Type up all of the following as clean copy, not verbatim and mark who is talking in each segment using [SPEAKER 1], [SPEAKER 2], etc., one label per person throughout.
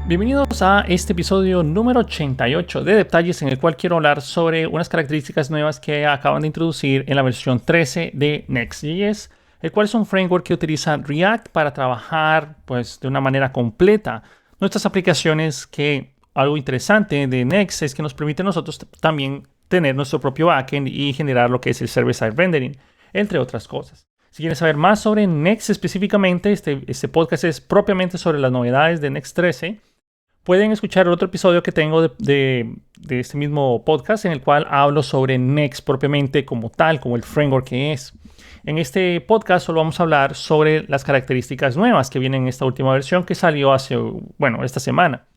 [SPEAKER 1] Bienvenidos a este episodio número 88 de Detalles, en el cual quiero hablar sobre unas características nuevas que acaban de introducir en la versión 13 de Next.js, el cual es un framework que utiliza React para trabajar de una manera completa nuestras aplicaciones. Que algo interesante de Next es que nos permite a nosotros también tener nuestro propio backend y generar lo que es el server-side rendering, entre otras cosas. Si quieren saber más sobre Next específicamente, este podcast es propiamente sobre las novedades de Next 13. Pueden escuchar el otro episodio que tengo de este mismo podcast, en el cual hablo sobre Next propiamente como tal, como el framework que es. En este podcast solo vamos a hablar sobre las características nuevas que vienen en esta última versión que salió esta semana.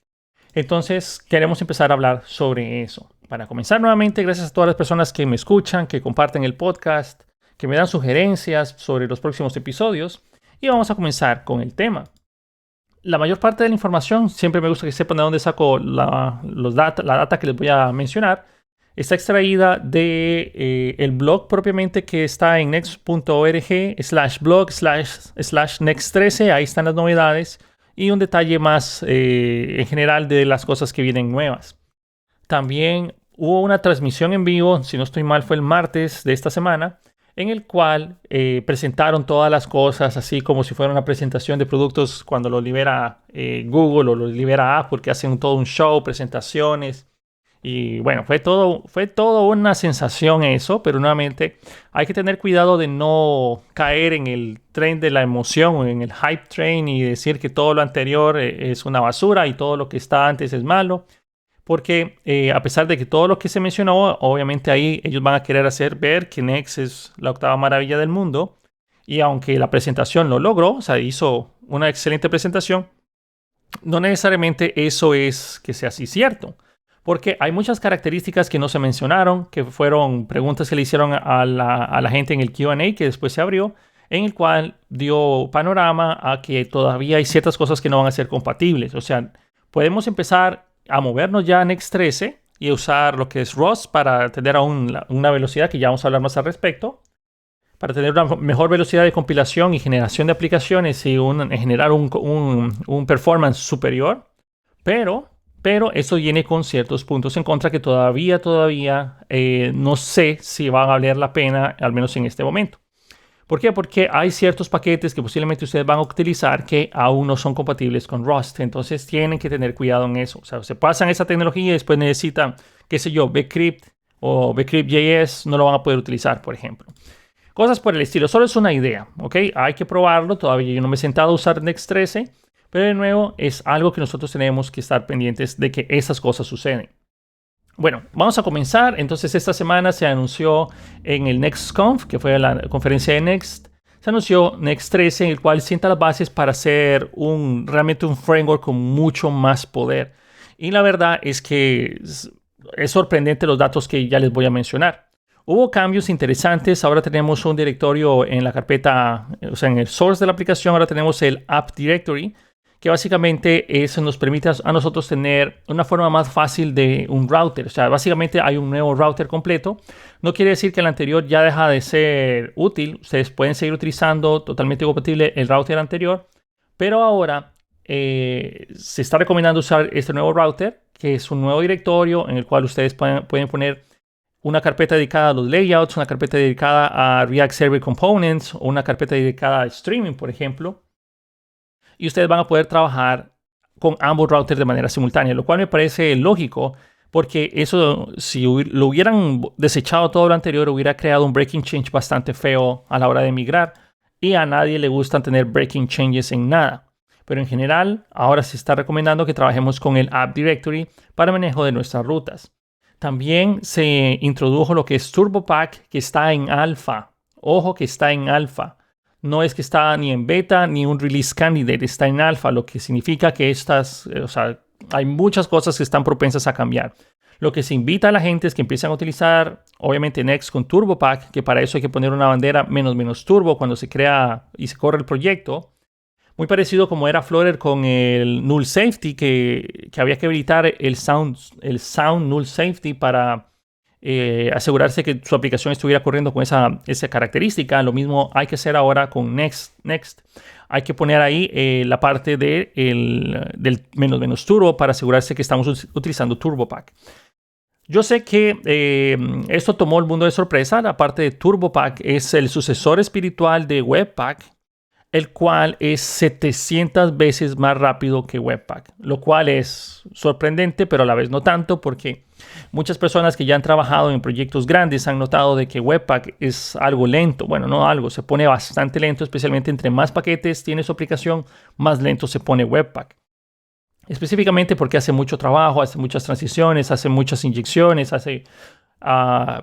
[SPEAKER 1] Entonces queremos empezar a hablar sobre eso. Para comenzar nuevamente, gracias a todas las personas que me escuchan, que comparten el podcast, que me dan sugerencias sobre los próximos episodios. Y vamos a comenzar con el tema. La mayor parte de la información, siempre me gusta que sepan de dónde saco la data que les voy a mencionar. Está extraída de el blog propiamente que está en next.org/blog/next13. Ahí están las novedades y un detalle más en general de las cosas que vienen nuevas. También hubo una transmisión en vivo, si no estoy mal fue el martes de esta semana, en el cual presentaron todas las cosas, así como si fuera una presentación de productos cuando lo libera Google o lo libera Apple, que hacen todo un show, presentaciones. Y bueno, fue todo una sensación eso, pero nuevamente hay que tener cuidado de no caer en el tren de la emoción o en el hype train y decir que todo lo anterior es una basura y todo lo que está antes es malo. Porque a pesar de que todo lo que se mencionó, obviamente ahí ellos van a querer hacer ver que Next es la octava maravilla del mundo. Y aunque la presentación lo logró, o sea, hizo una excelente presentación, no necesariamente eso es que sea así cierto. Porque hay muchas características que no se mencionaron, que fueron preguntas que le hicieron a la gente en el Q&A que después se abrió, en el cual dio panorama a que todavía hay ciertas cosas que no van a ser compatibles. O sea, podemos empezar a movernos ya a Next 13 y usar lo que es Rust para tener aún una velocidad que ya vamos a hablar más al respecto, para tener una mejor velocidad de compilación y generación de aplicaciones y generar un performance superior. Pero eso viene con ciertos puntos en contra que todavía no sé si van a valer la pena, al menos en este momento. ¿Por qué? Porque hay ciertos paquetes que posiblemente ustedes van a utilizar que aún no son compatibles con Rust. Entonces tienen que tener cuidado en eso. O sea, se pasan esa tecnología y después necesitan, qué sé yo, Bcrypt o Bcrypt.js, no lo van a poder utilizar, por ejemplo. Cosas por el estilo. Solo es una idea, ¿ok? Hay que probarlo. Todavía yo no me he sentado a usar Next 13. Pero de nuevo, es algo que nosotros tenemos que estar pendientes de que esas cosas suceden. Bueno, vamos a comenzar. Entonces, esta semana se anunció en el NextConf, que fue la conferencia de Next, se anunció Next 13, en el cual sienta las bases para hacer realmente un framework con mucho más poder. Y la verdad es que es sorprendente los datos que ya les voy a mencionar. Hubo cambios interesantes. Ahora tenemos un directorio en la carpeta, o sea, en el source de la aplicación, ahora tenemos el App Directory, que básicamente eso nos permite a nosotros tener una forma más fácil de un router. O sea, básicamente hay un nuevo router completo. No quiere decir que el anterior ya deja de ser útil. Ustedes pueden seguir utilizando totalmente compatible el router anterior. Pero ahora se está recomendando usar este nuevo router, que es un nuevo directorio en el cual ustedes pueden poner una carpeta dedicada a los layouts, una carpeta dedicada a React Server Components o una carpeta dedicada a streaming, por ejemplo. Y ustedes van a poder trabajar con ambos routers de manera simultánea, lo cual me parece lógico, porque eso, si lo hubieran desechado todo lo anterior, hubiera creado un breaking change bastante feo a la hora de migrar, y a nadie le gusta tener breaking changes en nada. Pero en general, ahora se está recomendando que trabajemos con el App Directory para manejo de nuestras rutas. También se introdujo lo que es TurboPack, que está en alfa. Ojo, que está en alfa. No es que está ni en beta ni un release candidate, está en alfa, lo que significa que hay muchas cosas que están propensas a cambiar. Lo que se invita a la gente es que empiecen a utilizar, obviamente, Next con TurboPack, que para eso hay que poner una bandera menos turbo cuando se crea y se corre el proyecto. Muy parecido como era Flutter con el Null Safety, que había que habilitar el sound Null Safety para asegurarse que su aplicación estuviera corriendo con esa característica. Lo mismo hay que hacer ahora con Next. Hay que poner ahí la parte del menos turbo para asegurarse que estamos utilizando TurboPack. Yo sé que esto tomó el mundo de sorpresa. La parte de TurboPack es el sucesor espiritual de Webpack, el cual es 700 veces más rápido que Webpack, lo cual es sorprendente, pero a la vez no tanto, porque muchas personas que ya han trabajado en proyectos grandes han notado de que Webpack es algo lento. Bueno, no algo, se pone bastante lento, especialmente entre más paquetes tiene su aplicación, más lento se pone Webpack. Específicamente porque hace mucho trabajo, hace muchas transiciones, hace muchas inyecciones,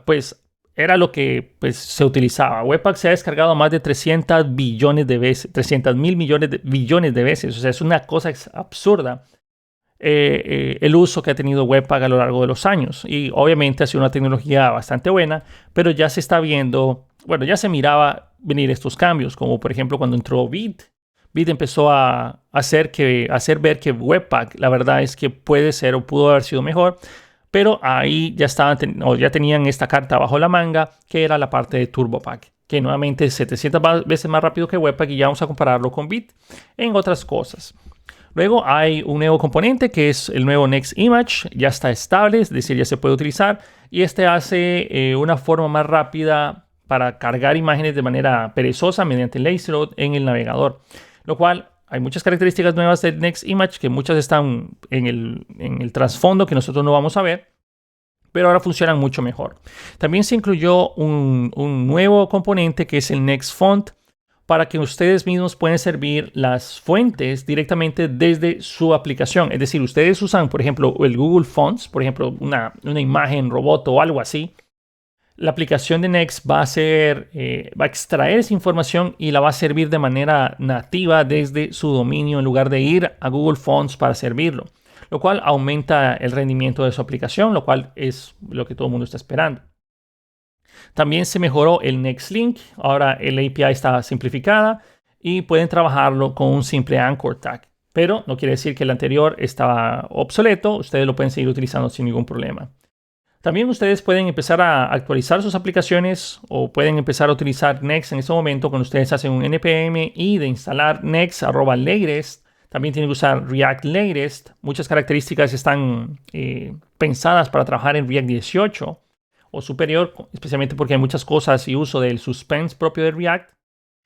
[SPEAKER 1] pues era lo que pues, se utilizaba. Webpack se ha descargado más de 300 billones de veces, 300 mil billones de veces. O sea, es una cosa absurda el uso que ha tenido Webpack a lo largo de los años. Y obviamente ha sido una tecnología bastante buena, pero ya se está viendo, bueno, ya se miraba venir estos cambios, como por ejemplo cuando entró Vid. Vid empezó a hacer ver que Webpack, la verdad es que puede ser o pudo haber sido mejor, pero ahí ya ya tenían esta carta bajo la manga, que era la parte de TurboPack, que nuevamente es 700 veces más rápido que Webpack, y ya vamos a compararlo con Vid en otras cosas. Luego hay un nuevo componente que es el nuevo Next Image, ya está estable, es decir, ya se puede utilizar, y este hace una forma más rápida para cargar imágenes de manera perezosa mediante Lazyload en el navegador. Lo cual, hay muchas características nuevas del Next Image que muchas están en el trasfondo que nosotros no vamos a ver, pero ahora funcionan mucho mejor. También se incluyó un nuevo componente que es el Next Font, para que ustedes mismos puedan servir las fuentes directamente desde su aplicación. Es decir, ustedes usan, por ejemplo, el Google Fonts, por ejemplo, una imagen robot o algo así. La aplicación de Next va a extraer esa información y la va a servir de manera nativa desde su dominio en lugar de ir a Google Fonts para servirlo, lo cual aumenta el rendimiento de su aplicación, lo cual es lo que todo el mundo está esperando. También se mejoró el Next Link. Ahora el API está simplificada y pueden trabajarlo con un simple anchor tag, pero no quiere decir que el anterior estaba obsoleto. Ustedes lo pueden seguir utilizando sin ningún problema. También ustedes pueden empezar a actualizar sus aplicaciones o pueden empezar a utilizar Next en este momento cuando ustedes hacen un npm y de instalar next@latest. También tienen que usar React Latest. Muchas características están pensadas para trabajar en React 18 o superior, especialmente porque hay muchas cosas y uso del suspense propio de React.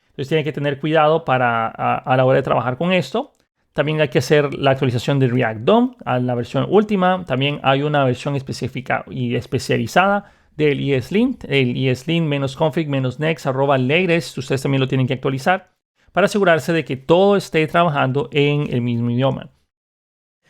[SPEAKER 1] Entonces tienen que tener cuidado a la hora de trabajar con esto. También hay que hacer la actualización de React DOM a la versión última. También hay una versión específica y especializada del ESLint, el ESLint-config-next@latest. Ustedes también lo tienen que actualizar para asegurarse de que todo esté trabajando en el mismo idioma.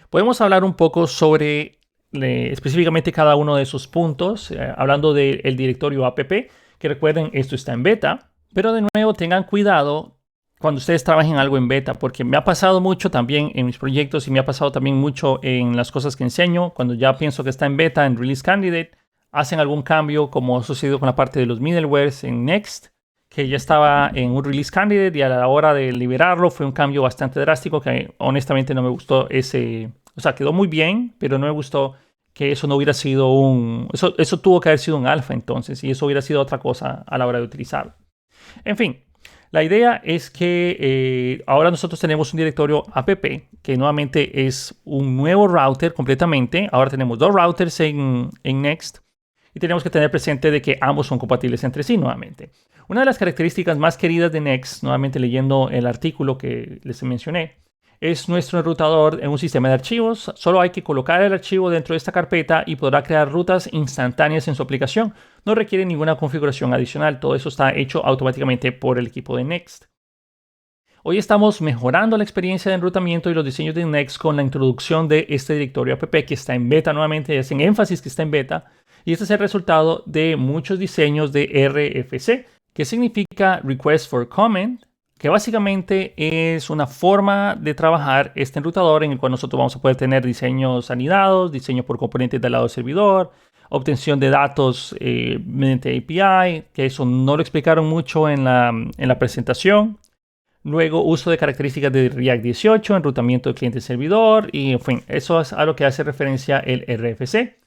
[SPEAKER 1] Podemos hablar un poco sobre específicamente cada uno de esos puntos, hablando del directorio app, que recuerden, esto está en beta, pero de nuevo tengan cuidado cuando ustedes trabajen algo en beta, porque me ha pasado mucho también en mis proyectos y me ha pasado también mucho en las cosas que enseño. Cuando ya pienso que está en beta, en Release Candidate, hacen algún cambio, como ha sucedido con la parte de los middlewares en Next, que ya estaba en un Release Candidate y a la hora de liberarlo fue un cambio bastante drástico que honestamente no me gustó o sea, quedó muy bien, pero no me gustó que eso no hubiera sido eso tuvo que haber sido un alfa entonces, y eso hubiera sido otra cosa a la hora de utilizarlo. En fin. La idea es que ahora nosotros tenemos un directorio app que nuevamente es un nuevo router completamente. Ahora tenemos dos routers en Next y tenemos que tener presente de que ambos son compatibles entre sí nuevamente. Una de las características más queridas de Next, nuevamente leyendo el artículo que les mencioné, es nuestro enrutador en un sistema de archivos. Solo hay que colocar el archivo dentro de esta carpeta y podrá crear rutas instantáneas en su aplicación. No requiere ninguna configuración adicional. Todo eso está hecho automáticamente por el equipo de Next. Hoy estamos mejorando la experiencia de enrutamiento y los diseños de Next con la introducción de este directorio app que está en beta nuevamente. Hacen énfasis que está en beta. Y este es el resultado de muchos diseños de RFC, que significa Request for Comment, que básicamente es una forma de trabajar este enrutador en el cual nosotros vamos a poder tener diseños anidados, diseño por componentes del lado del servidor, obtención de datos mediante API, que eso no lo explicaron mucho en la presentación. Luego, uso de características de React 18, enrutamiento de cliente-servidor, y en fin, eso es a lo que hace referencia el RFC.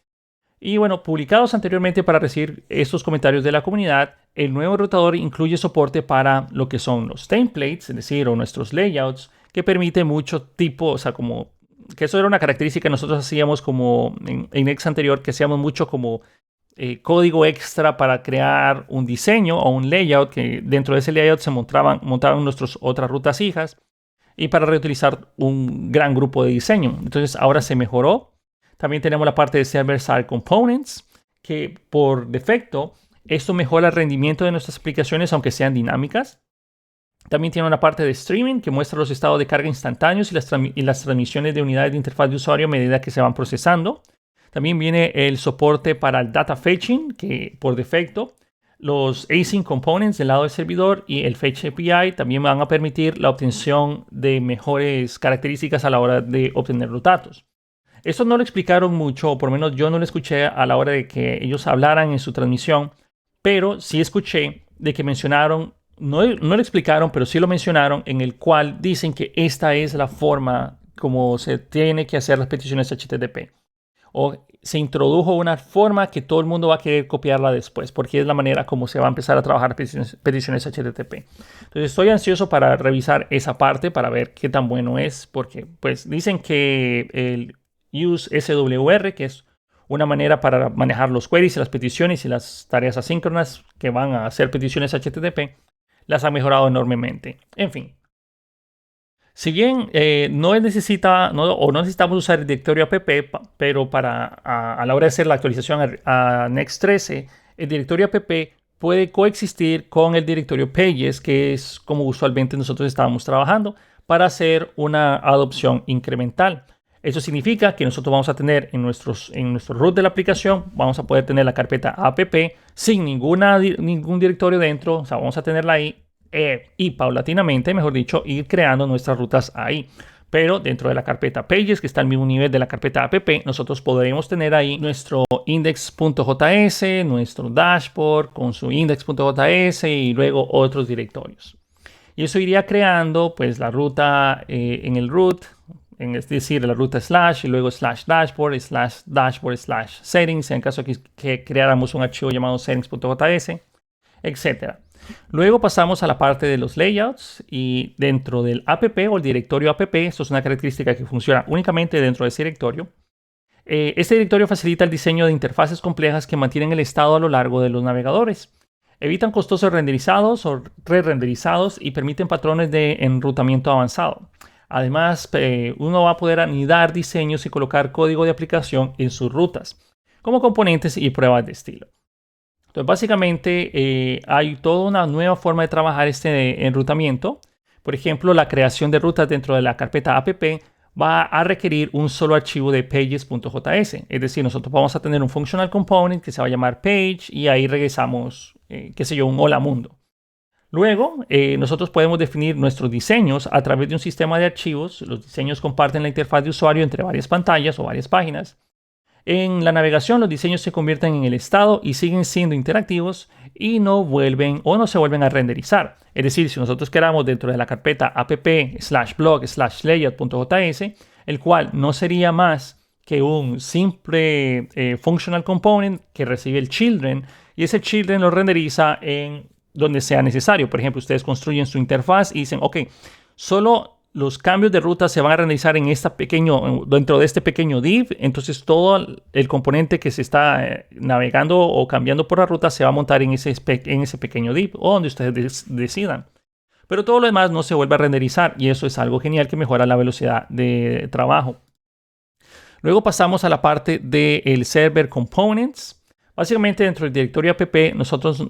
[SPEAKER 1] Y bueno, publicados anteriormente para recibir estos comentarios de la comunidad, el nuevo enrutador incluye soporte para lo que son los templates, es decir, o nuestros layouts, que permite mucho tipo, o sea, como que eso era una característica que nosotros hacíamos como en Next anterior, que hacíamos mucho como código extra para crear un diseño o un layout, que dentro de ese layout se montaban nuestras otras rutas hijas y para reutilizar un gran grupo de diseño. Entonces ahora se mejoró. También tenemos la parte de Server-Side Components, que por defecto esto mejora el rendimiento de nuestras aplicaciones aunque sean dinámicas. También tiene una parte de streaming que muestra los estados de carga instantáneos y las transmisiones de unidades de interfaz de usuario a medida que se van procesando. También viene el soporte para el data fetching, que por defecto los async components del lado del servidor y el fetch API también van a permitir la obtención de mejores características a la hora de obtener los datos. Esto no lo explicaron mucho, o por lo menos yo no lo escuché a la hora de que ellos hablaran en su transmisión, pero sí escuché de que mencionaron, no lo explicaron, pero sí lo mencionaron, en el cual dicen que esta es la forma como se tiene que hacer las peticiones HTTP. O se introdujo una forma que todo el mundo va a querer copiarla después, porque es la manera como se va a empezar a trabajar peticiones HTTP. Entonces estoy ansioso para revisar esa parte, para ver qué tan bueno es, porque pues dicen que el Use SWR, que es una manera para manejar los queries y las peticiones y las tareas asíncronas que van a hacer peticiones HTTP, las ha mejorado enormemente. En fin. Si bien no necesitamos usar el directorio app, pero a la hora de hacer la actualización a Next 13, el directorio app puede coexistir con el directorio pages, que es como usualmente nosotros estábamos trabajando, para hacer una adopción incremental. Eso significa que nosotros vamos a tener en nuestro root de la aplicación, vamos a poder tener la carpeta app sin ningún directorio dentro, o sea, vamos a tenerla ahí. Y paulatinamente, mejor dicho, ir creando nuestras rutas ahí. Pero dentro de la carpeta Pages, que está al mismo nivel de la carpeta app, nosotros podremos tener ahí nuestro index.js, nuestro dashboard con su index.js y luego otros directorios. Y eso iría creando pues la ruta en el root, es decir, la ruta slash y luego /dashboard, /settings, en caso que creáramos un archivo llamado settings.js, etc. Luego pasamos a la parte de los layouts y dentro del app o el directorio app, esto es una característica que funciona únicamente dentro de ese directorio. Este directorio facilita el diseño de interfaces complejas que mantienen el estado a lo largo de los navegadores. Evitan costosos renderizados o re-renderizados y permiten patrones de enrutamiento avanzado. Además, uno va a poder anidar diseños y colocar código de aplicación en sus rutas, como componentes y pruebas de estilo. Entonces, básicamente, hay toda una nueva forma de trabajar este enrutamiento. Por ejemplo, la creación de rutas dentro de la carpeta app va a requerir un solo archivo de pages.js. Es decir, nosotros vamos a tener un functional component que se va a llamar page y ahí regresamos, qué sé yo, un hola mundo. Luego, nosotros podemos definir nuestros diseños a través de un sistema de archivos. Los diseños comparten la interfaz de usuario entre varias pantallas o varias páginas. En la navegación, los diseños se convierten en el estado y siguen siendo interactivos y no se vuelven a renderizar. Es decir, si nosotros queramos dentro de la carpeta app/blog/layout.js, el cual no sería más que un simple functional component que recibe el children y ese children lo renderiza en donde sea necesario. Por ejemplo, ustedes construyen su interfaz y dicen, ok, solo los cambios de ruta se van a realizar dentro de este pequeño div. Entonces todo el componente que se está navegando o cambiando por la ruta se va a montar en ese pequeño div o donde ustedes decidan. Pero todo lo demás no se vuelve a renderizar y eso es algo genial que mejora la velocidad de trabajo. Luego pasamos a la parte del server components. Básicamente dentro del directorio app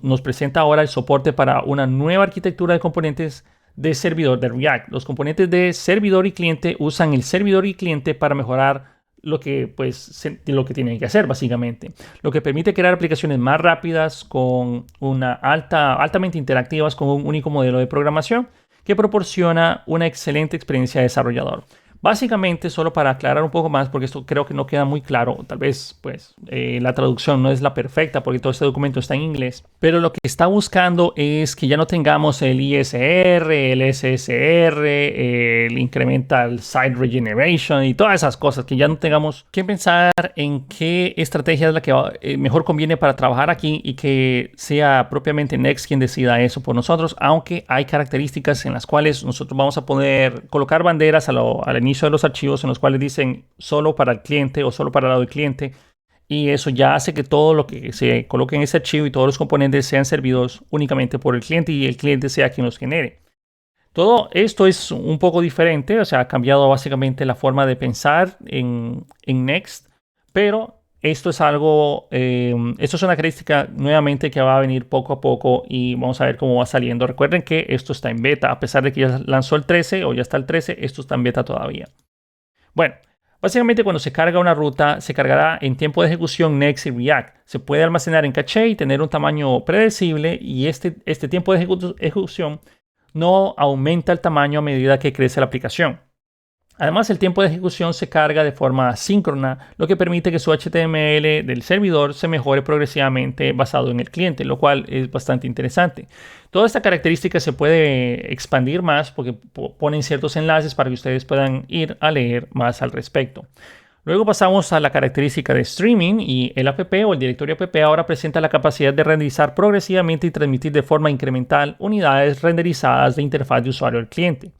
[SPEAKER 1] nos presenta ahora el soporte para una nueva arquitectura de componentes de servidor de React. Los componentes de servidor y cliente usan el servidor y cliente para mejorar lo que tienen que hacer básicamente. Lo que permite crear aplicaciones más rápidas con altamente interactivas con un único modelo de programación que proporciona una excelente experiencia de desarrollador. Básicamente, solo para aclarar un poco más, porque esto creo que no queda muy claro, tal vez pues la traducción no es la perfecta porque todo este documento está en inglés, pero lo que está buscando es que ya no tengamos el ISR, el SSR, el Incremental Site Regeneration y todas esas cosas, que ya no tengamos que pensar en qué estrategia es la que mejor conviene para trabajar aquí y que sea propiamente Next quien decida eso por nosotros, aunque hay características en las cuales nosotros vamos a poder colocar banderas al inicio de los archivos en los cuales dicen solo para el cliente o solo para el lado del cliente, y eso ya hace que todo lo que se coloque en ese archivo y todos los componentes sean servidos únicamente por el cliente y el cliente sea quien los genere. Todo esto es un poco diferente, o sea, ha cambiado básicamente la forma de pensar en Next, pero esto es algo, esto es una característica nuevamente que va a venir poco a poco y vamos a ver cómo va saliendo. Recuerden que esto está en beta, a pesar de que ya lanzó el 13 o ya está el 13, esto está en beta todavía. Bueno, básicamente cuando se carga una ruta, se cargará en tiempo de ejecución Next y React. Se puede almacenar en caché y tener un tamaño predecible, y este tiempo de ejecución no aumenta el tamaño a medida que crece la aplicación. Además, el tiempo de ejecución se carga de forma asíncrona, lo que permite que su HTML del servidor se mejore progresivamente basado en el cliente, lo cual es bastante interesante. Toda esta característica se puede expandir más porque ponen ciertos enlaces para que ustedes puedan ir a leer más al respecto. Luego pasamos a la característica de streaming, y el app o el directorio app ahora presenta la capacidad de renderizar progresivamente y transmitir de forma incremental unidades renderizadas de interfaz de usuario al cliente.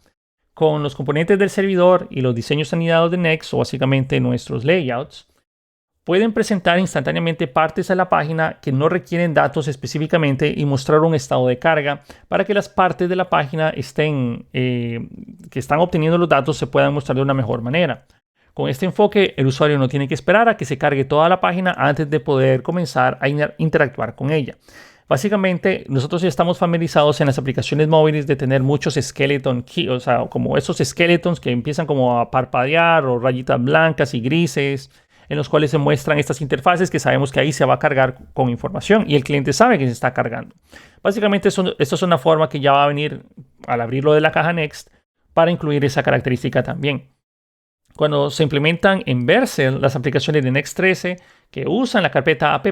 [SPEAKER 1] Con los componentes del servidor y los diseños anidados de Next, o básicamente nuestros layouts, pueden presentar instantáneamente partes de la página que no requieren datos específicamente y mostrar un estado de carga para que las partes de la página que están obteniendo los datos se puedan mostrar de una mejor manera. Con este enfoque, el usuario no tiene que esperar a que se cargue toda la página antes de poder comenzar a interactuar con ella. Básicamente, nosotros ya estamos familiarizados en las aplicaciones móviles de tener muchos skeleton keys, o sea, como esos skeletons que empiezan como a parpadear, o rayitas blancas y grises, en los cuales se muestran estas interfaces que sabemos que ahí se va a cargar con información y el cliente sabe que se está cargando. Básicamente, esto es una forma que ya va a venir al abrirlo de la caja Next para incluir esa característica también. Cuando se implementan en Vercel las aplicaciones de Next 13 que usan la carpeta app,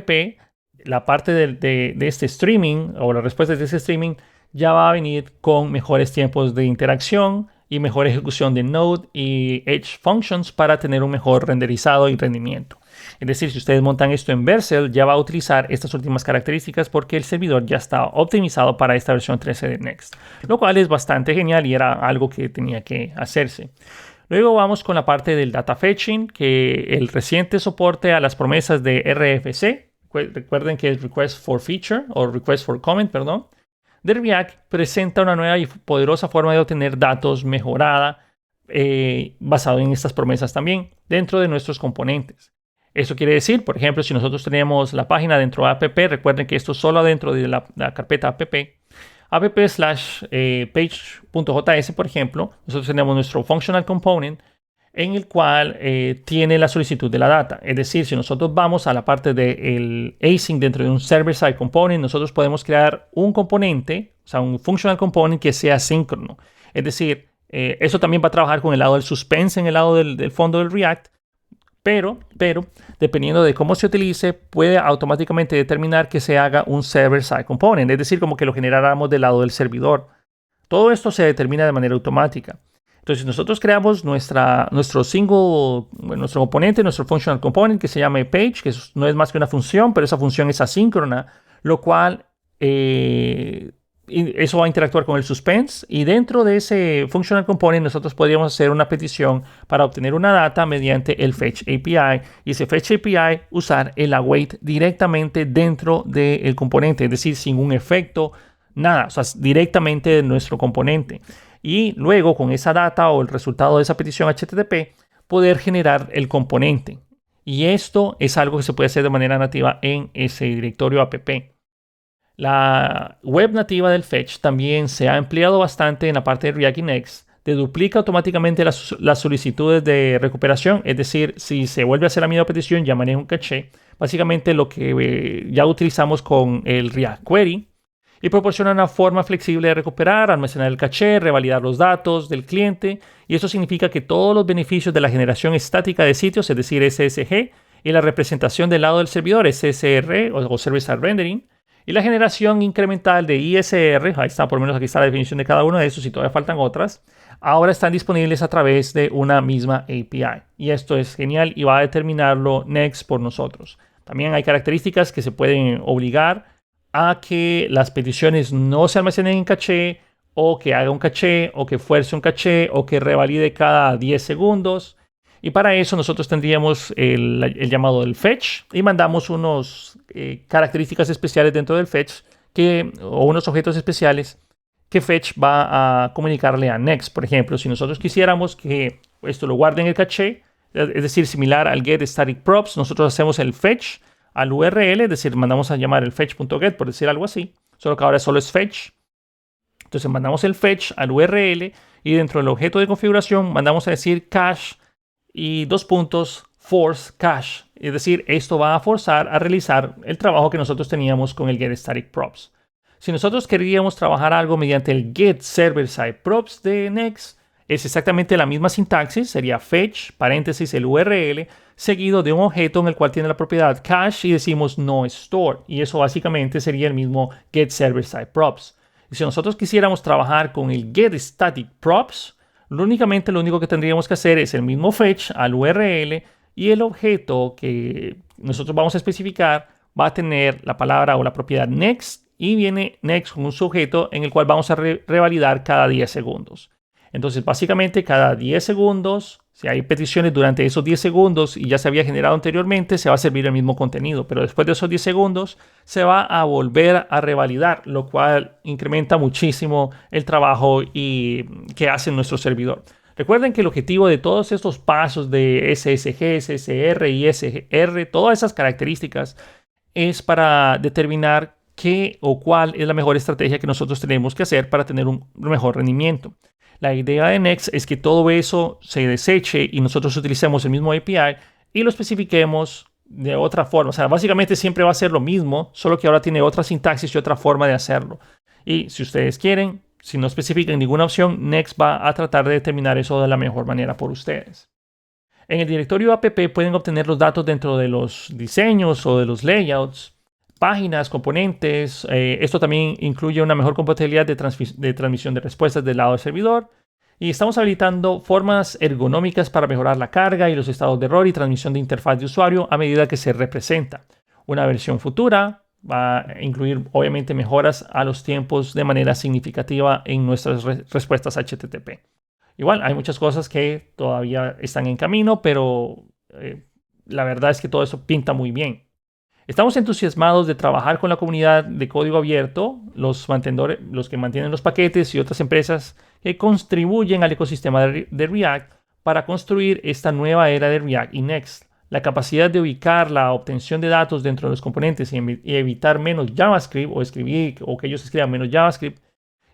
[SPEAKER 1] la parte de este streaming o la respuesta de ese streaming ya va a venir con mejores tiempos de interacción y mejor ejecución de Node y Edge Functions para tener un mejor renderizado y rendimiento. Es decir, si ustedes montan esto en Vercel, ya va a utilizar estas últimas características porque el servidor ya está optimizado para esta versión 13 de Next, lo cual es bastante genial y era algo que tenía que hacerse. Luego vamos con la parte del data fetching, que el reciente soporte a las promesas de RFC, recuerden que es Request for Feature o Request for Comment, perdón, de React, presenta una nueva y poderosa forma de obtener datos mejorada basado en estas promesas también dentro de nuestros componentes. Eso quiere decir, por ejemplo, si nosotros tenemos la página dentro de app, recuerden que esto es solo dentro de la carpeta app/page.js, por ejemplo, nosotros tenemos nuestro functional component en el cual tiene la solicitud de la data. Es decir, si nosotros vamos a la parte del async dentro de un server-side component, nosotros podemos crear un componente, o sea, un functional component que sea síncrono. Es decir, eso también va a trabajar con el lado del suspense en el lado del fondo del React, pero dependiendo de cómo se utilice, puede automáticamente determinar que se haga un server-side component, es decir, como que lo generáramos del lado del servidor. Todo esto se determina de manera automática. Entonces, nosotros creamos nuestro componente, nuestro functional component, que se llama page, que no es más que una función, pero esa función es asíncrona, lo cual eso va a interactuar con el suspense, y dentro de ese functional component nosotros podríamos hacer una petición para obtener una data mediante el fetch API, y ese fetch API usar el await directamente dentro del componente, es decir, sin un efecto, nada, o sea, directamente de nuestro componente. Y luego con esa data o el resultado de esa petición HTTP poder generar el componente. Y esto es algo que se puede hacer de manera nativa en ese directorio app. La web nativa del fetch también se ha empleado bastante en la parte de React y Next. Te duplica automáticamente las solicitudes de recuperación. Es decir, si se vuelve a hacer la misma petición, ya maneja un caché. Básicamente lo que ya utilizamos con el React Query. y proporciona una forma flexible de recuperar, almacenar el caché, revalidar los datos del cliente, y eso significa que todos los beneficios de la generación estática de sitios, es decir, SSG, y la representación del lado del servidor, SSR o Service Side Rendering, y la generación incremental de ISR, ahí está, por lo menos aquí está la definición de cada uno de esos y todavía faltan otras, ahora están disponibles a través de una misma API. Y esto es genial y va a determinarlo Next por nosotros. También hay características que se pueden obligar a que las peticiones no se almacenen en caché, o que haga un caché, o que fuerce un caché, o que revalide cada 10 segundos. Y para eso nosotros tendríamos el llamado del fetch y mandamos unos características especiales dentro del fetch o unos objetos especiales que fetch va a comunicarle a Next. Por ejemplo, si nosotros quisiéramos que esto lo guarde en el caché, es decir, similar al get static props, nosotros hacemos el fetch al URL, es decir, mandamos a llamar el fetch.get, por decir algo así, solo que ahora solo es fetch. Entonces mandamos el fetch al URL y dentro del objeto de configuración mandamos a decir cache y force cache. Es decir, esto va a forzar a realizar el trabajo que nosotros teníamos con el get static props. Si nosotros queríamos trabajar algo mediante el get server side props de Next, es exactamente la misma sintaxis, sería fetch, paréntesis, el URL, seguido de un objeto en el cual tiene la propiedad cache y decimos no store. Y eso básicamente sería el mismo get server side props. Y si nosotros quisiéramos trabajar con el get static props, únicamente lo único que tendríamos que hacer es el mismo fetch al URL y el objeto que nosotros vamos a especificar va a tener la palabra o la propiedad next y viene next con un sujeto en el cual vamos a revalidar cada 10 segundos. Entonces, básicamente, cada 10 segundos, si hay peticiones durante esos 10 segundos y ya se había generado anteriormente, se va a servir el mismo contenido. Pero después de esos 10 segundos, se va a volver a revalidar, lo cual incrementa muchísimo el trabajo que hace nuestro servidor. Recuerden que el objetivo de todos estos pasos de SSG, SSR y SR, todas esas características, es para determinar qué o cuál es la mejor estrategia que nosotros tenemos que hacer para tener un mejor rendimiento. La idea de Next es que todo eso se deseche y nosotros utilicemos el mismo API y lo especifiquemos de otra forma. O sea, básicamente siempre va a ser lo mismo, solo que ahora tiene otra sintaxis y otra forma de hacerlo. Y si ustedes quieren, si no especifican ninguna opción, Next va a tratar de determinar eso de la mejor manera por ustedes. En el directorio app pueden obtener los datos dentro de los diseños o de los layouts, páginas, componentes. Esto también incluye una mejor compatibilidad de transmisión de respuestas del lado del servidor. Y estamos habilitando formas ergonómicas para mejorar la carga y los estados de error y transmisión de interfaz de usuario a medida que se representa. Una versión futura va a incluir, obviamente, mejoras a los tiempos de manera significativa en nuestras respuestas HTTP. Igual, hay muchas cosas que todavía están en camino, pero la verdad es que todo eso pinta muy bien. Estamos entusiasmados de trabajar con la comunidad de código abierto, los que mantienen los paquetes y otras empresas que contribuyen al ecosistema de React para construir esta nueva era de React y Next. La capacidad de ubicar la obtención de datos dentro de los componentes y evitar menos JavaScript o que ellos escriban menos JavaScript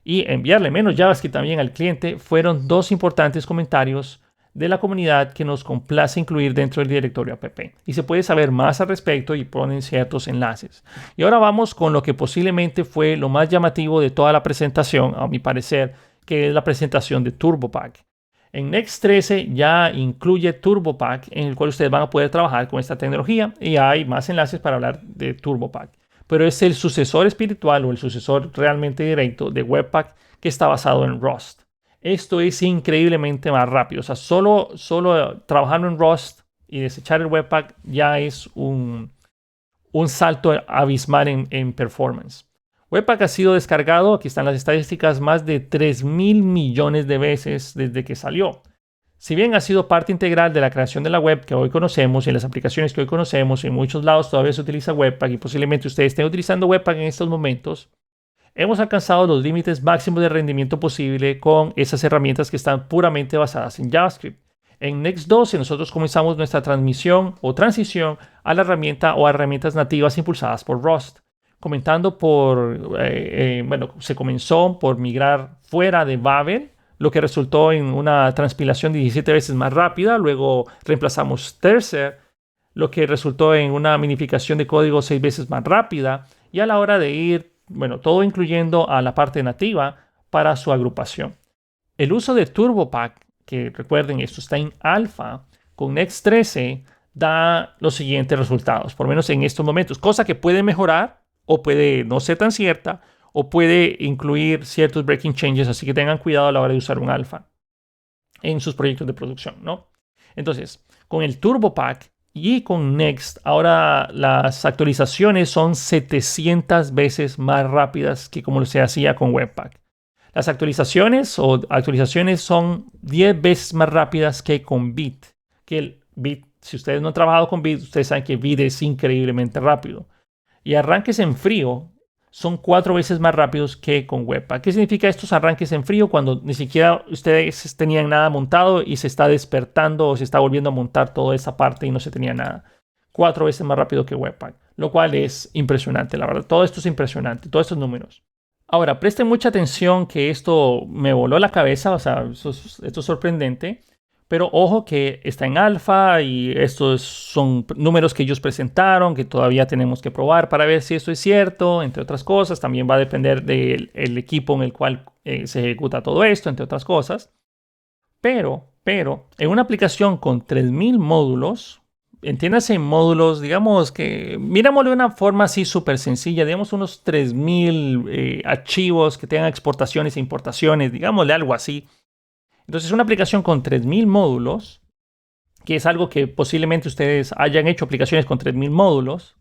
[SPEAKER 1] y enviarle menos JavaScript también al cliente fueron dos importantes comentarios de la comunidad que nos complace incluir dentro del directorio app. Y se puede saber más al respecto y ponen ciertos enlaces. Y ahora vamos con lo que posiblemente fue lo más llamativo de toda la presentación, a mi parecer, que es la presentación de TurboPack. En Next 13 ya incluye TurboPack, en el cual ustedes van a poder trabajar con esta tecnología y hay más enlaces para hablar de TurboPack. Pero es el sucesor espiritual o el sucesor realmente directo de Webpack que está basado en Rust. Esto es increíblemente más rápido. O sea, solo trabajando en Rust y desechar el Webpack ya es un salto abismal en performance. Webpack ha sido descargado, aquí están las estadísticas, más de 3.000 millones de veces desde que salió. Si bien ha sido parte integral de la creación de la web que hoy conocemos y en las aplicaciones que hoy conocemos, en muchos lados todavía se utiliza Webpack y posiblemente ustedes estén utilizando Webpack en estos momentos, hemos alcanzado los límites máximos de rendimiento posible con esas herramientas que están puramente basadas en JavaScript. En Next 12 nosotros comenzamos nuestra transmisión o transición a la herramienta o a herramientas nativas impulsadas por Rust. Se comenzó por migrar fuera de Babel, lo que resultó en una transpilación 17 veces más rápida. Luego reemplazamos Tercer, lo que resultó en una minificación de código 6 veces más rápida. Y a la hora de ir bueno, todo incluyendo a la parte nativa para su agrupación. El uso de TurboPack, que recuerden, esto está en alfa, con Next 13 da los siguientes resultados, por lo menos en estos momentos, cosa que puede mejorar o puede no ser tan cierta o puede incluir ciertos breaking changes, así que tengan cuidado a la hora de usar un alfa en sus proyectos de producción, ¿no? Entonces, con el TurboPack y con Next, ahora las actualizaciones son 700 veces más rápidas que como se hacía con Webpack. Las actualizaciones son 10 veces más rápidas que con Bit. Que el Bit, si ustedes no han trabajado con Bit, ustedes saben que Bit es increíblemente rápido. Y arranques en frío son 4 veces más rápidos que con Webpack. ¿Qué significa estos arranques en frío? Cuando ni siquiera ustedes tenían nada montado y se está despertando o se está volviendo a montar toda esa parte y no se tenía nada. 4 veces más rápido que Webpack, lo cual es impresionante, la verdad. Todo esto es impresionante, todos estos números. Ahora, presten mucha atención que esto me voló la cabeza, o sea, esto es sorprendente. Pero ojo que está en alfa y estos son números que ellos presentaron que todavía tenemos que probar para ver si esto es cierto, entre otras cosas. También va a depender del equipo en el cual se ejecuta todo esto, entre otras cosas. Pero, en una aplicación con 3000 módulos, entiéndase módulos, digamos que, mirámoslo de una forma así súper sencilla, digamos unos 3000 archivos que tengan exportaciones e importaciones, digámosle algo así. Entonces, una aplicación con 3000 módulos, que es algo que posiblemente ustedes hayan hecho aplicaciones con 3000 módulos,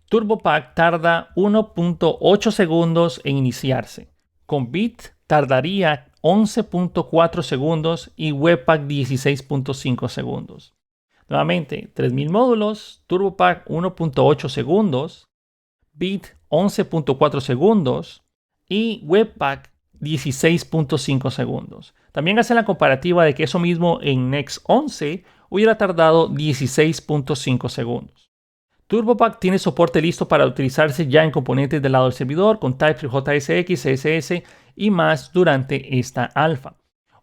[SPEAKER 1] TurboPack tarda 1.8 segundos en iniciarse. Con Bit tardaría 11.4 segundos y Webpack 16.5 segundos. Nuevamente, 3000 módulos, TurboPack 1.8 segundos, Bit 11.4 segundos y Webpack 16.5 segundos. También hace la comparativa de que eso mismo en Next 11 hubiera tardado 16.5 segundos. TurboPack tiene soporte listo para utilizarse ya en componentes del lado del servidor con TypeScript, JSX, CSS y más durante esta alfa.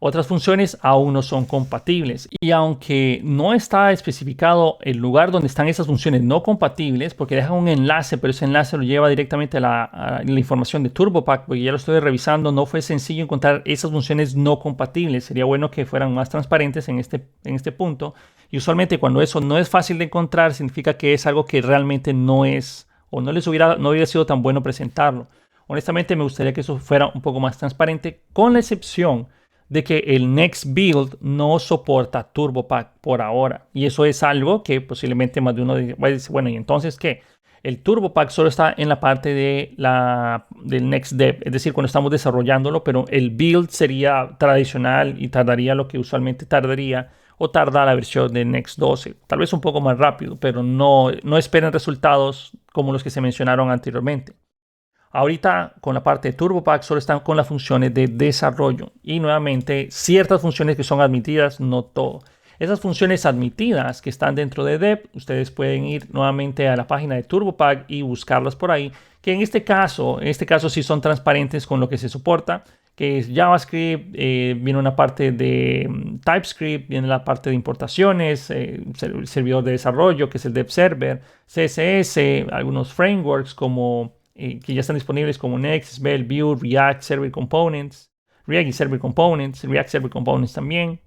[SPEAKER 1] Otras funciones aún no son compatibles y aunque no está especificado el lugar donde están esas funciones no compatibles, porque dejan un enlace, pero ese enlace lo lleva directamente a la información de TurboPack, porque ya lo estoy revisando, no fue sencillo encontrar esas funciones no compatibles. Sería bueno que fueran más transparentes en este punto. Y usualmente cuando eso no es fácil de encontrar, significa que es algo que realmente no es, o no hubiera sido tan bueno presentarlo. Honestamente me gustaría que eso fuera un poco más transparente, con la excepción de que el Next Build no soporta TurboPack por ahora. Y eso es algo que posiblemente más de uno va a decir, bueno, ¿y entonces qué? El TurboPack solo está en la parte del Next Dev, es decir, cuando estamos desarrollándolo, pero el build sería tradicional y tardaría lo que usualmente tardaría o tarda la versión de Next 12. Tal vez un poco más rápido, pero no esperen resultados como los que se mencionaron anteriormente. Ahorita con la parte de TurboPack solo están con las funciones de desarrollo y nuevamente ciertas funciones que son admitidas, no todo. Esas funciones admitidas que están dentro de Dev, ustedes pueden ir nuevamente a la página de TurboPack y buscarlas por ahí, que en este caso sí son transparentes con lo que se soporta, que es JavaScript, viene una parte de TypeScript, viene la parte de importaciones, servidor de desarrollo que es el Dev Server, CSS, algunos frameworks como que ya están disponibles como Next, Svelte, Vue, React Server Components, React y Server Components, React Server Components también,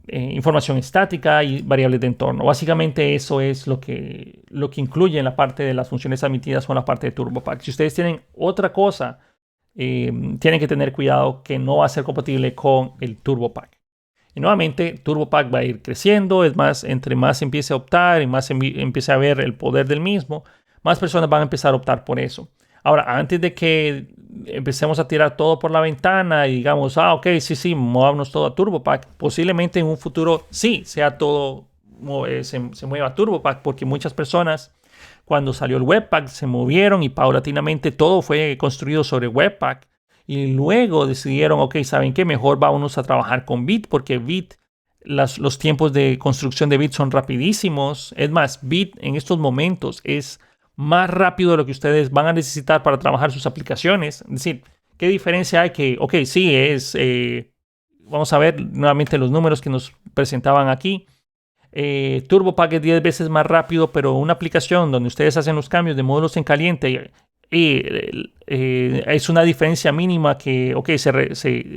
[SPEAKER 1] información estática y variables de entorno. Básicamente eso es lo que incluye en la parte de las funciones admitidas con la parte de TurboPack. Si ustedes tienen otra cosa, tienen que tener cuidado que no va a ser compatible con el TurboPack. Y nuevamente, TurboPack va a ir creciendo. Es más, entre más empiece a optar y más empiece a ver el poder del mismo, más personas van a empezar a optar por eso. Ahora, antes de que empecemos a tirar todo por la ventana y digamos, ok, sí, movámonos todo a TurboPack, posiblemente en un futuro sí sea todo, se mueva a TurboPack, porque muchas personas cuando salió el Webpack se movieron y paulatinamente todo fue construido sobre Webpack. Y luego decidieron, ok, ¿saben qué? Mejor vámonos a trabajar con Bit, porque Bit, los tiempos de construcción de Bit son rapidísimos. Es más, Bit en estos momentos es más rápido de lo que ustedes van a necesitar para trabajar sus aplicaciones. Es decir, ¿qué diferencia hay? Que, ok, sí, vamos a ver nuevamente los números que nos presentaban aquí. TurboPack es 10 veces más rápido, pero una aplicación donde ustedes hacen los cambios de módulos en caliente es una diferencia mínima que, ok,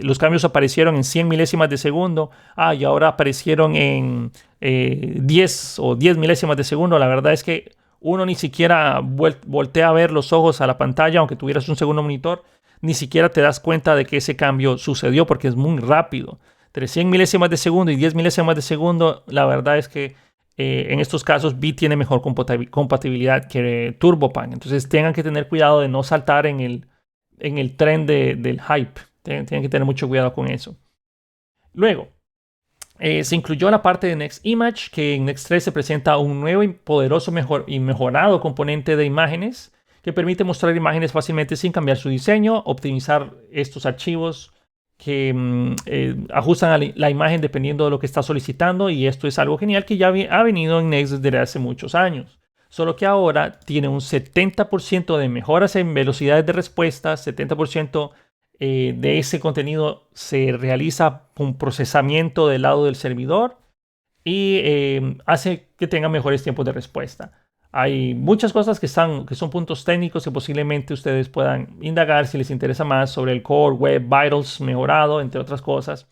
[SPEAKER 1] los cambios aparecieron en 100 milésimas de segundo, y ahora aparecieron en 10 o 10 milésimas de segundo. La verdad es que uno ni siquiera voltea a ver los ojos a la pantalla, aunque tuvieras un segundo monitor, ni siquiera te das cuenta de que ese cambio sucedió porque es muy rápido. Entre 100 milésimas de segundo y 10 milésimas de segundo, la verdad es que en estos casos Bit tiene mejor compatibilidad que TurboPan. Entonces tengan que tener cuidado de no saltar en el tren del hype. Tienen que tener mucho cuidado con eso. Luego, se incluyó la parte de Next Image, que en Next 3 se presenta un nuevo y poderoso y mejorado componente de imágenes que permite mostrar imágenes fácilmente sin cambiar su diseño, optimizar estos archivos que ajustan a la imagen dependiendo de lo que está solicitando, y esto es algo genial que ya ha venido en Next desde hace muchos años. Solo que ahora tiene un 70% de mejoras en velocidades de respuesta, 70% de ese contenido se realiza con procesamiento del lado del servidor y hace que tenga mejores tiempos de respuesta. Hay muchas cosas que son puntos técnicos que posiblemente ustedes puedan indagar si les interesa más sobre el Core Web Vitals mejorado, entre otras cosas.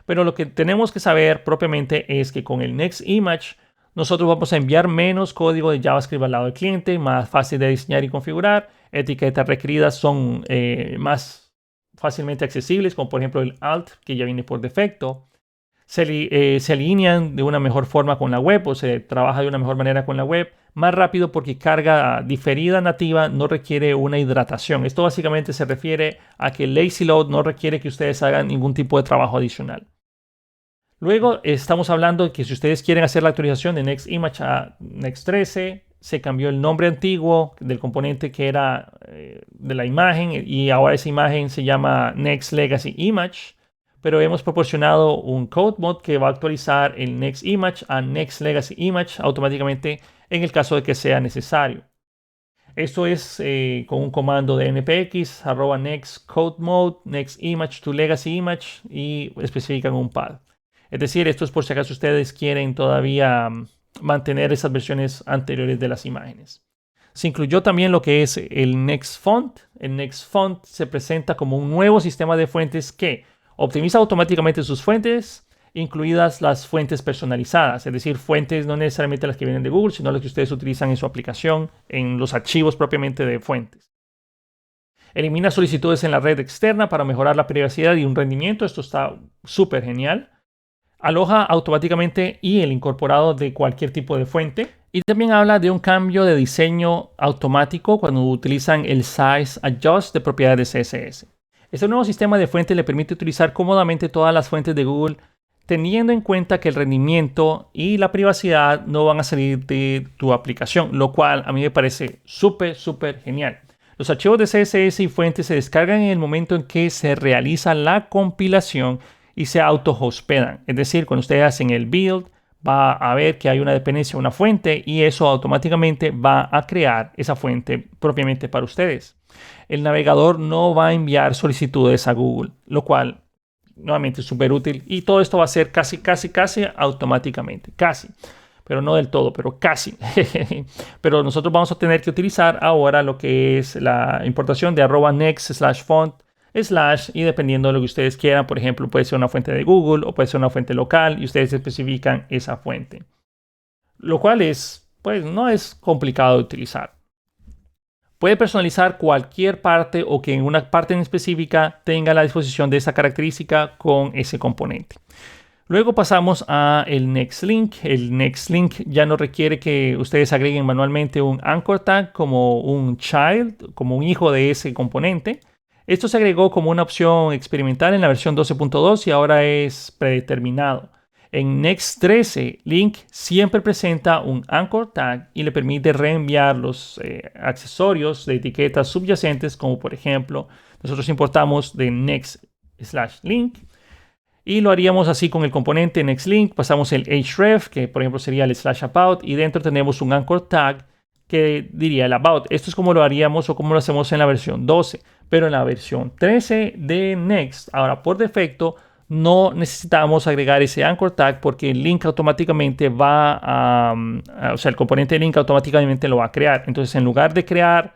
[SPEAKER 1] Pero lo que tenemos que saber propiamente es que con el Next Image nosotros vamos a enviar menos código de JavaScript al lado del cliente, más fácil de diseñar y configurar. Etiquetas requeridas son más fácilmente accesibles, como por ejemplo el alt, que ya viene por defecto. Se alinean de una mejor forma con la web, o se trabaja de una mejor manera con la web, más rápido porque carga diferida nativa no requiere una hidratación. Esto básicamente se refiere a que Lazy Load no requiere que ustedes hagan ningún tipo de trabajo adicional. Luego estamos hablando de que si ustedes quieren hacer la actualización de Next Image a Next 13, se cambió el nombre antiguo del componente que era de la imagen, y ahora esa imagen se llama Next Legacy Image. Pero hemos proporcionado un code mod que va a actualizar el Next Image a Next Legacy Image automáticamente en el caso de que sea necesario. Esto es con un comando de npx @next code mode next image to legacy image, y especifican un path. Es decir, esto es por si acaso ustedes quieren todavía mantener esas versiones anteriores de las imágenes. Se incluyó también lo que es el Next Font. El Next Font se presenta como un nuevo sistema de fuentes que optimiza automáticamente sus fuentes, incluidas las fuentes personalizadas, es decir, fuentes no necesariamente las que vienen de Google, sino las que ustedes utilizan en su aplicación, en los archivos propiamente de fuentes. Elimina solicitudes en la red externa para mejorar la privacidad y un rendimiento. Esto está súper genial. Aloja automáticamente y el incorporado de cualquier tipo de fuente. Y también habla de un cambio de diseño automático cuando utilizan el Size Adjust de propiedades de CSS. Este nuevo sistema de fuentes le permite utilizar cómodamente todas las fuentes de Google, teniendo en cuenta que el rendimiento y la privacidad no van a salir de tu aplicación, lo cual a mí me parece súper genial. Los archivos de CSS y fuentes se descargan en el momento en que se realiza la compilación y se auto-hospedan. Es decir, cuando ustedes hacen el build, va a ver que hay una dependencia, una fuente, y eso automáticamente va a crear esa fuente propiamente para ustedes. El navegador no va a enviar solicitudes a Google, lo cual nuevamente es súper útil, y todo esto va a ser casi automáticamente. Casi, pero no del todo, pero casi. Pero nosotros vamos a tener que utilizar ahora lo que es la importación de @next/font/ y dependiendo de lo que ustedes quieran, por ejemplo, puede ser una fuente de Google o puede ser una fuente local y ustedes especifican esa fuente. Lo cual pues no es complicado de utilizar. Puede personalizar cualquier parte o que en una parte en específica tenga la disposición de esa característica con ese componente. Luego pasamos a el Next Link. El Next Link ya no requiere que ustedes agreguen manualmente un anchor tag como un child, como un hijo de ese componente. Esto se agregó como una opción experimental en la versión 12.2 y ahora es predeterminado. En Next 13, Link siempre presenta un anchor tag y le permite reenviar los accesorios de etiquetas subyacentes, como por ejemplo, nosotros importamos de Next/Link y lo haríamos así con el componente NextLink. Pasamos el href, que por ejemplo sería el /about, y dentro tenemos un anchor tag que diría el about. Esto es como lo haríamos o como lo hacemos en la versión 12, pero en la versión 13 de Next, ahora por defecto, no necesitamos agregar ese anchor tag porque el link automáticamente o sea, el componente de link automáticamente lo va a crear. Entonces, en lugar de crear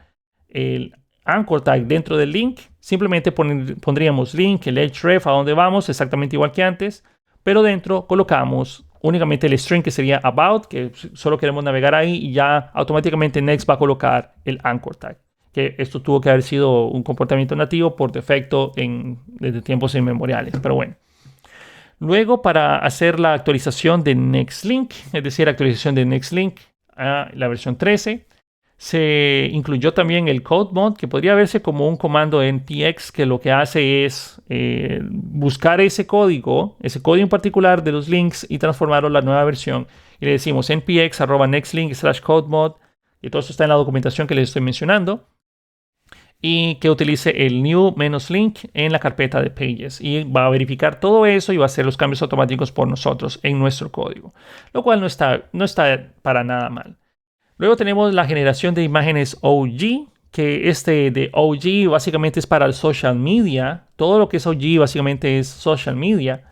[SPEAKER 1] el anchor tag dentro del link, simplemente pondríamos link, el href, a dónde vamos, exactamente igual que antes, pero dentro colocamos únicamente el string que sería about, que solo queremos navegar ahí y ya automáticamente Next va a colocar el anchor tag. Que esto tuvo que haber sido un comportamiento nativo por defecto desde tiempos inmemoriales, pero bueno. Luego, para hacer la actualización de NextLink, es decir, actualización de NextLink a la versión 13, se incluyó también el CodeMod, que podría verse como un comando npx que lo que hace es buscar ese código en particular de los links y transformarlo a la nueva versión. Y le decimos npx@nextlink/codemod, y todo esto está en la documentación que les estoy mencionando. Y que utilice el new-link en la carpeta de pages. Y va a verificar todo eso y va a hacer los cambios automáticos por nosotros en nuestro código. Lo cual no está para nada mal. Luego tenemos la generación de imágenes OG, que de OG básicamente es para el social media. Todo lo que es OG básicamente es social media.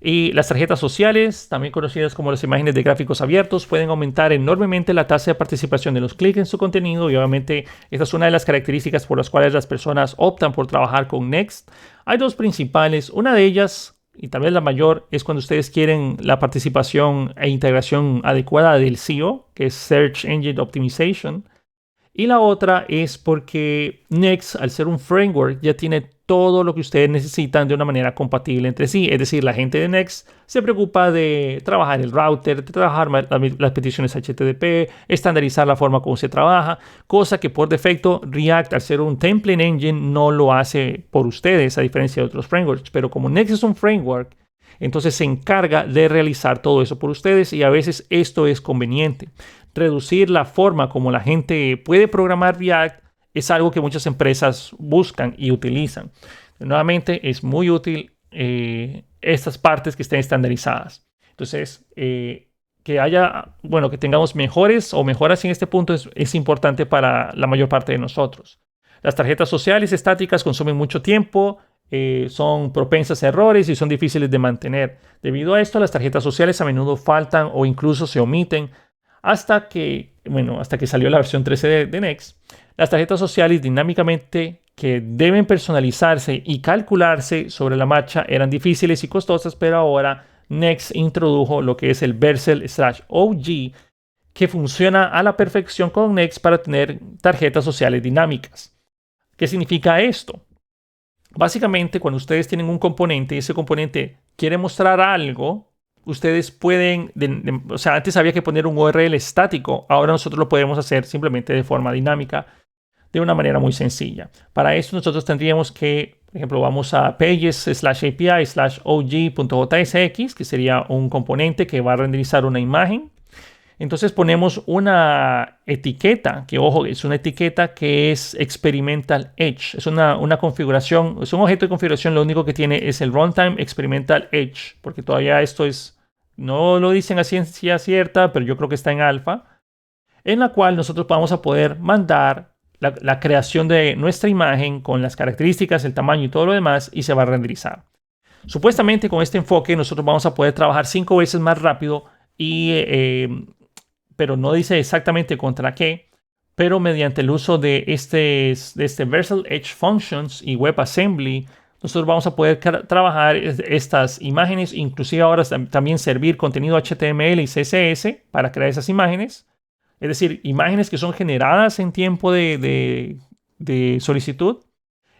[SPEAKER 1] Y las tarjetas sociales, también conocidas como las imágenes de gráficos abiertos, pueden aumentar enormemente la tasa de participación de los clics en su contenido. Y obviamente esta es una de las características por las cuales las personas optan por trabajar con Next. Hay dos principales. Una de ellas, y tal vez la mayor, es cuando ustedes quieren la participación e integración adecuada del SEO, que es Search Engine Optimization. Y la otra es porque Next, al ser un framework, ya tiene todo lo que ustedes necesitan de una manera compatible entre sí. Es decir, la gente de Next se preocupa de trabajar el router, de trabajar las peticiones HTTP, estandarizar la forma como se trabaja, cosa que por defecto React, al ser un template engine, no lo hace por ustedes, a diferencia de otros frameworks. Pero como Next es un framework, entonces se encarga de realizar todo eso por ustedes y a veces esto es conveniente. Reducir la forma como la gente puede programar React es algo que muchas empresas buscan y utilizan. Nuevamente, es muy útil estas partes que estén estandarizadas. Entonces, que tengamos mejoras en este punto es importante para la mayor parte de nosotros. Las tarjetas sociales estáticas consumen mucho tiempo, son propensas a errores y son difíciles de mantener. Debido a esto, las tarjetas sociales a menudo faltan o incluso se omiten hasta que salió la versión 13 de Next. Las tarjetas sociales dinámicamente que deben personalizarse y calcularse sobre la marcha eran difíciles y costosas, pero ahora Next introdujo lo que es el Vercel/OG, que funciona a la perfección con Next para tener tarjetas sociales dinámicas. ¿Qué significa esto? Básicamente, cuando ustedes tienen un componente y ese componente quiere mostrar algo, ustedes pueden, antes había que poner un URL estático, ahora nosotros lo podemos hacer simplemente de forma dinámica, de una manera muy sencilla. Para esto nosotros tendríamos que, por ejemplo, vamos a pages/api/og.jsx, que sería un componente que va a renderizar una imagen. Entonces ponemos una etiqueta, que ojo, es una etiqueta que es Experimental Edge. Es una configuración, es un objeto de configuración, lo único que tiene es el Runtime Experimental Edge, porque todavía esto no lo dicen a ciencia cierta, pero yo creo que está en alfa, en la cual nosotros vamos a poder mandar la creación de nuestra imagen con las características, el tamaño y todo lo demás, y se va a renderizar. Supuestamente con este enfoque nosotros vamos a poder trabajar 5 veces más rápido pero no dice exactamente contra qué, pero mediante el uso de este Vercel Edge Functions y WebAssembly, nosotros vamos a poder trabajar estas imágenes, inclusive ahora también servir contenido HTML y CSS para crear esas imágenes. Es decir, imágenes que son generadas en tiempo de solicitud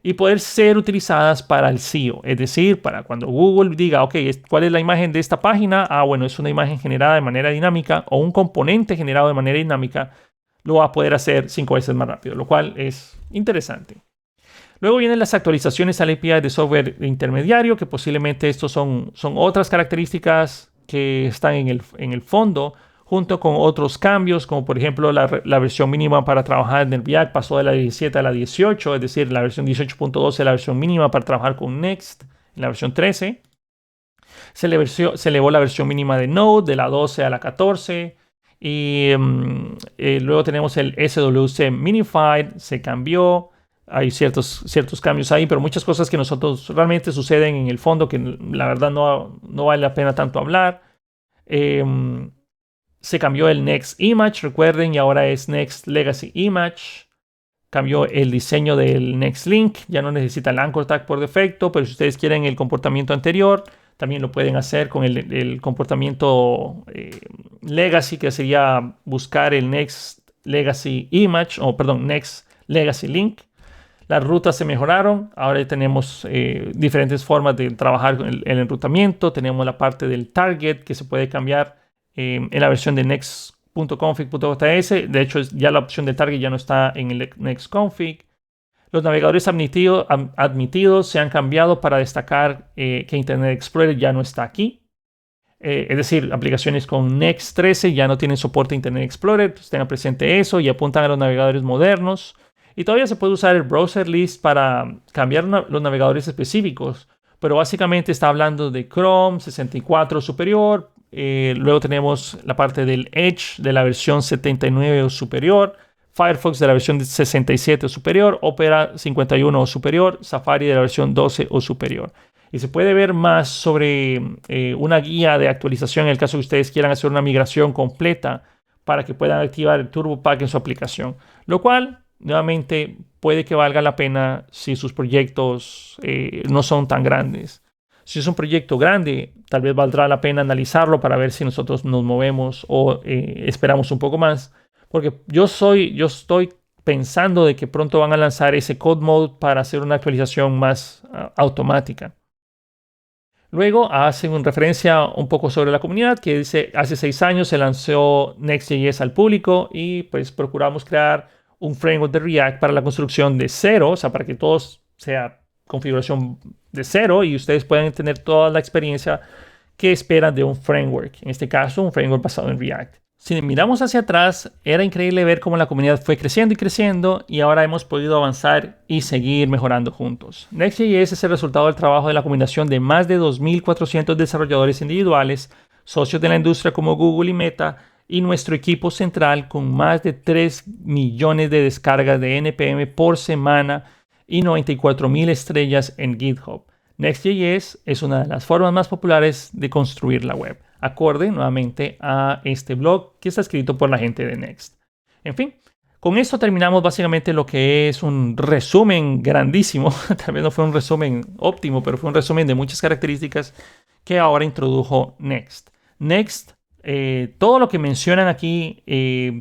[SPEAKER 1] y poder ser utilizadas para el SEO. Es decir, para cuando Google diga, ok, ¿cuál es la imagen de esta página? Bueno, es una imagen generada de manera dinámica o un componente generado de manera dinámica. Lo va a poder hacer 5 veces más rápido, lo cual es interesante. Luego vienen las actualizaciones al API de software intermediario, que posiblemente estos son otras características que están en el fondo, junto con otros cambios, como por ejemplo la versión mínima para trabajar en el React pasó de la 17 a la 18, es decir, la versión 18.12 es la versión mínima para trabajar con Next, en la versión 13. Se elevó la versión mínima de Node de la 12 a la 14. Y luego tenemos el SWC Minified, se cambió. Hay ciertos cambios ahí, pero muchas cosas que nosotros realmente suceden en el fondo que la verdad no vale la pena tanto hablar. Se cambió el Next Image, recuerden, y ahora es Next Legacy Image. Cambió el diseño del Next Link. Ya no necesita el Anchor Tag por defecto, pero si ustedes quieren el comportamiento anterior, también lo pueden hacer con el comportamiento Legacy, que sería buscar el Next Legacy Image, Next Legacy Link. Las rutas se mejoraron. Ahora tenemos diferentes formas de trabajar con el enrutamiento. Tenemos la parte del target que se puede cambiar en la versión de next.config.js. De hecho, ya la opción de target ya no está en el next config. Los navegadores admitidos se han cambiado para destacar que Internet Explorer ya no está aquí. Es decir, aplicaciones con Next 13 ya no tienen soporte a Internet Explorer. Pues tengan presente eso y apuntan a los navegadores modernos. Y todavía se puede usar el browser list para cambiar los navegadores específicos. Pero básicamente está hablando de Chrome 64 o superior. Luego tenemos la parte del Edge de la versión 79 o superior. Firefox de la versión 67 o superior, Opera 51 o superior, Safari de la versión 12 o superior. Y se puede ver más sobre una guía de actualización en el caso que ustedes quieran hacer una migración completa para que puedan activar el Turbo Pack en su aplicación. Lo cual, nuevamente, puede que valga la pena si sus proyectos no son tan grandes. Si es un proyecto grande, tal vez valdrá la pena analizarlo para ver si nosotros nos movemos o esperamos un poco más. Porque yo estoy pensando de que pronto van a lanzar ese Code Mode para hacer una actualización más automática. Luego hacen una referencia un poco sobre la comunidad que dice, hace 6 años se lanzó Next.js al público y pues procuramos crear un framework de React para la construcción de cero, o sea, para que todo sea configuración de cero y ustedes puedan tener toda la experiencia que esperan de un framework. En este caso, un framework basado en React. Si miramos hacia atrás, era increíble ver cómo la comunidad fue creciendo y creciendo y ahora hemos podido avanzar y seguir mejorando juntos. Next.js es el resultado del trabajo de la combinación de más de 2.400 desarrolladores individuales, socios de la industria como Google y Meta, y nuestro equipo central con más de 3 millones de descargas de NPM por semana y 94,000 estrellas en GitHub. Next.js es una de las formas más populares de construir la web, acorde nuevamente a este blog que está escrito por la gente de Next. En fin, con esto terminamos básicamente lo que es un resumen grandísimo. Tal vez no fue un resumen óptimo, pero fue un resumen de muchas características que ahora introdujo Next. Next, todo lo que mencionan aquí,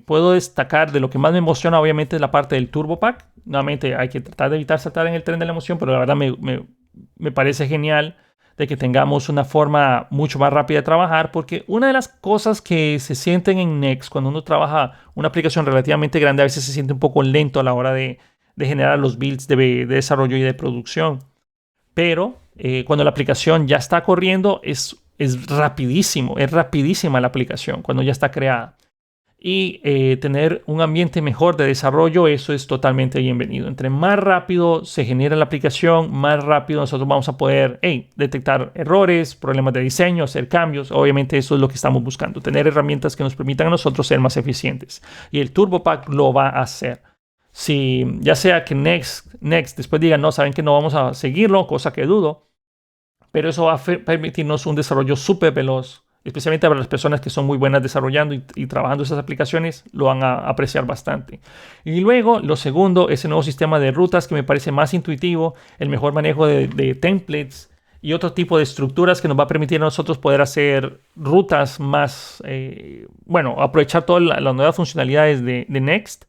[SPEAKER 1] puedo destacar de lo que más me emociona, obviamente, es la parte del Turbo Pack. Nuevamente, hay que tratar de evitar saltar en el tren de la emoción, pero la verdad me parece genial de que tengamos una forma mucho más rápida de trabajar, porque una de las cosas que se sienten en Next cuando uno trabaja una aplicación relativamente grande, a veces se siente un poco lento a la hora de generar los builds de desarrollo y de producción. Pero cuando la aplicación ya está corriendo, es rapidísimo, es rapidísima la aplicación cuando ya está creada. Y tener un ambiente mejor de desarrollo, eso es totalmente bienvenido. Entre más rápido se genera la aplicación, más rápido nosotros vamos a poder detectar errores, problemas de diseño, hacer cambios. Obviamente eso es lo que estamos buscando, tener herramientas que nos permitan a nosotros ser más eficientes. Y el Turbo Pack lo va a hacer. Si ya sea que Next después digan, no, saben que no vamos a seguirlo, cosa que dudo, pero eso va a permitirnos un desarrollo súper veloz. Especialmente para las personas que son muy buenas desarrollando y trabajando esas aplicaciones, lo van a apreciar bastante. Y luego, lo segundo, ese nuevo sistema de rutas que me parece más intuitivo, el mejor manejo de templates y otro tipo de estructuras que nos va a permitir a nosotros poder hacer rutas más, aprovechar todas las nuevas funcionalidades de Next,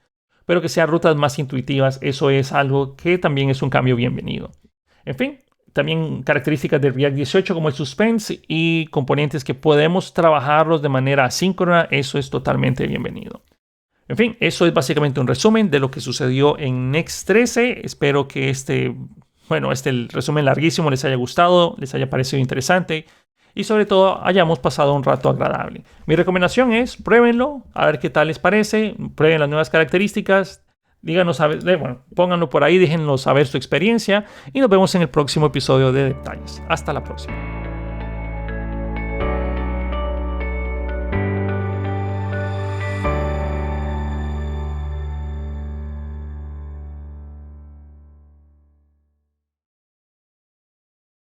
[SPEAKER 1] pero que sean rutas más intuitivas. Eso es algo que también es un cambio bienvenido. En fin. También características de React 18 como el suspense y componentes que podemos trabajarlos de manera asíncrona. Eso es totalmente bienvenido. En fin, eso es básicamente un resumen de lo que sucedió en Next 13. Espero que este resumen larguísimo les haya gustado, les haya parecido interesante y sobre todo hayamos pasado un rato agradable. Mi recomendación es pruébenlo, a ver qué tal les parece, prueben las nuevas características. Díganos, pónganlo por ahí, déjennos saber su experiencia y nos vemos en el próximo episodio de Detalles. Hasta la próxima.